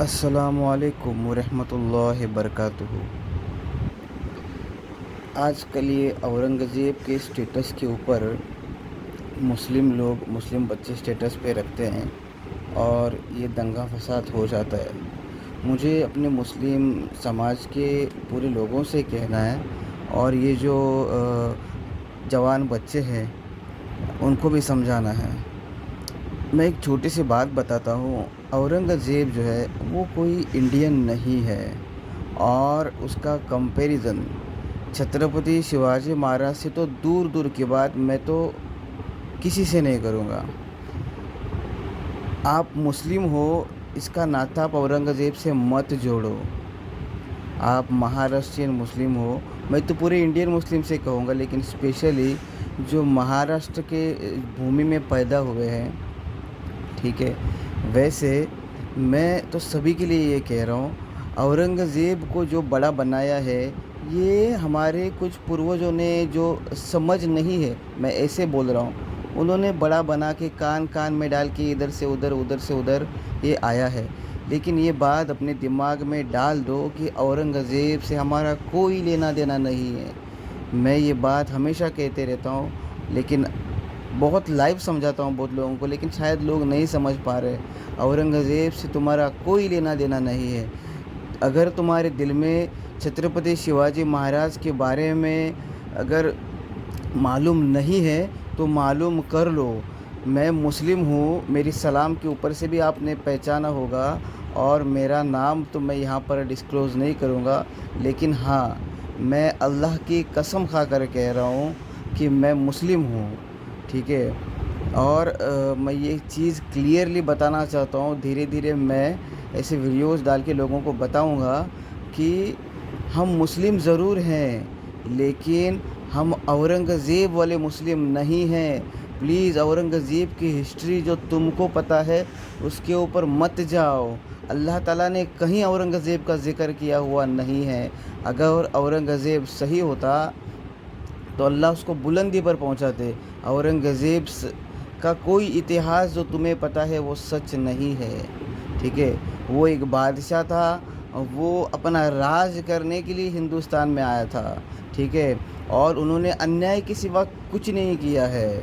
अस्सलामुअलैकुम वरहमतुल्लाहि वबरकातुहू। आजकल ये औरंगज़ेब के स्टेटस के ऊपर मुस्लिम बच्चे स्टेटस पे रखते हैं और ये दंगा फसाद हो जाता है। मुझे अपने मुस्लिम समाज के पूरे लोगों से कहना है और ये जो जवान बच्चे हैं उनको भी समझाना है। मैं एक छोटी सी बात बताता हूँ। औरंगज़ेब जो है वो कोई इंडियन नहीं है और उसका कंपैरिज़न छत्रपति शिवाजी महाराज से तो दूर दूर की बात, मैं तो किसी से नहीं करूँगा। आप मुस्लिम हो, इसका नाता आप औरंगज़ेब से मत जोड़ो। आप महाराष्ट्रियन मुस्लिम हो, मैं तो पूरे इंडियन मुस्लिम से कहूँगा, लेकिन स्पेशली जो महाराष्ट्र के भूमि में पैदा हुए हैं, ठीक है। वैसे मैं तो सभी के लिए ये कह रहा हूँ, औरंगज़ेब को जो बड़ा बनाया है, ये हमारे कुछ पूर्वजों ने जो समझ नहीं है, मैं ऐसे बोल रहा हूँ, उन्होंने बड़ा बना के कान कान में डाल के इधर से उधर उधर से उधर ये आया है। लेकिन ये बात अपने दिमाग में डाल दो कि औरंगज़ेब से हमारा कोई लेना देना नहीं है। मैं ये बात हमेशा कहते रहता हूँ, लेकिन बहुत लाइव समझाता हूँ बहुत लोगों को, लेकिन शायद लोग नहीं समझ पा रहे। औरंगज़ेब से तुम्हारा कोई लेना देना नहीं है। अगर तुम्हारे दिल में छत्रपति शिवाजी महाराज के बारे में अगर मालूम नहीं है तो मालूम कर लो। मैं मुस्लिम हूँ, मेरी सलाम के ऊपर से भी आपने पहचाना होगा, और मेरा नाम तो मैं यहाँ पर डिस्क्लोज़ नहीं करूँगा, लेकिन हाँ, मैं अल्लाह की कसम खा कर कह रहा हूँ कि मैं मुस्लिम हूँ, ठीक है। और मैं ये चीज़ क्लियरली बताना चाहता हूँ, धीरे धीरे मैं ऐसे वीडियोस डाल के लोगों को बताऊँगा कि हम मुस्लिम ज़रूर हैं, लेकिन हम औरंगज़ेब वाले मुस्लिम नहीं हैं। प्लीज़ औरंगज़ेब की हिस्ट्री जो तुमको पता है उसके ऊपर मत जाओ। अल्लाह ताला ने कहीं औरंगज़ेब का ज़िक्र किया हुआ नहीं है। अगर औरंगज़ेब सही होता तो अल्लाह उसको बुलंदी पर पहुंचाते। औरंगज़ेब का कोई इतिहास जो तुम्हें पता है वो सच नहीं है, ठीक है। वो एक बादशाह था, वो अपना राज करने के लिए हिंदुस्तान में आया था, ठीक है। और उन्होंने अन्याय के सिवा कुछ नहीं किया है,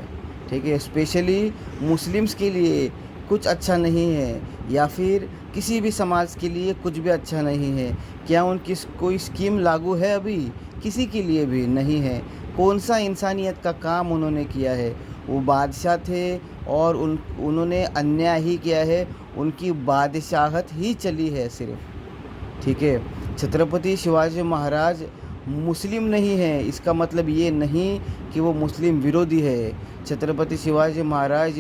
ठीक है। स्पेशली मुस्लिम्स के लिए कुछ अच्छा नहीं है, या फिर किसी भी समाज के लिए कुछ भी अच्छा नहीं है। क्या उनकी कोई स्कीम लागू है अभी? किसी के लिए भी नहीं है। कौन सा इंसानियत का काम उन्होंने किया है? वो बादशाह थे और उन्होंने अन्याय ही किया है, उनकी बादशाहत ही चली है सिर्फ, ठीक है। छत्रपति शिवाजी महाराज मुस्लिम नहीं है, इसका मतलब ये नहीं कि वो मुस्लिम विरोधी है। छत्रपति शिवाजी महाराज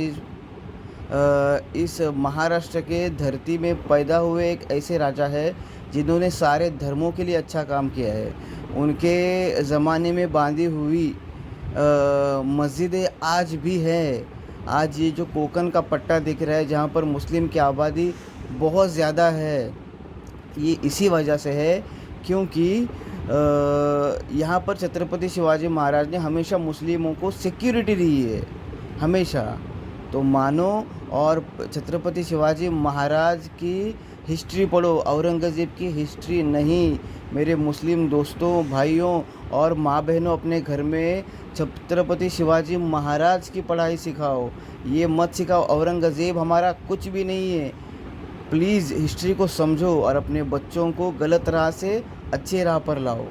इस महाराष्ट्र के धरती में पैदा हुए एक ऐसे राजा है जिन्होंने सारे धर्मों के लिए अच्छा काम किया है। उनके ज़माने में बांधी हुई मस्जिदें आज भी है। आज ये जो कोकन का पट्टा दिख रहा है जहाँ पर मुस्लिम की आबादी बहुत ज़्यादा है, ये इसी वजह से है क्योंकि यहाँ पर छत्रपति शिवाजी महाराज ने हमेशा मुस्लिमों को सिक्योरिटी दी है, हमेशा। तो मानो और छत्रपति शिवाजी महाराज की हिस्ट्री पढ़ो, औरंगज़ेब की हिस्ट्री नहीं। मेरे मुस्लिम दोस्तों, भाइयों और माँ बहनों, अपने घर में छत्रपति शिवाजी महाराज की पढ़ाई सिखाओ। ये मत सिखाओ औरंगज़ेब हमारा कुछ भी नहीं है। प्लीज़ हिस्ट्री को समझो और अपने बच्चों को गलत राह से अच्छे राह पर लाओ।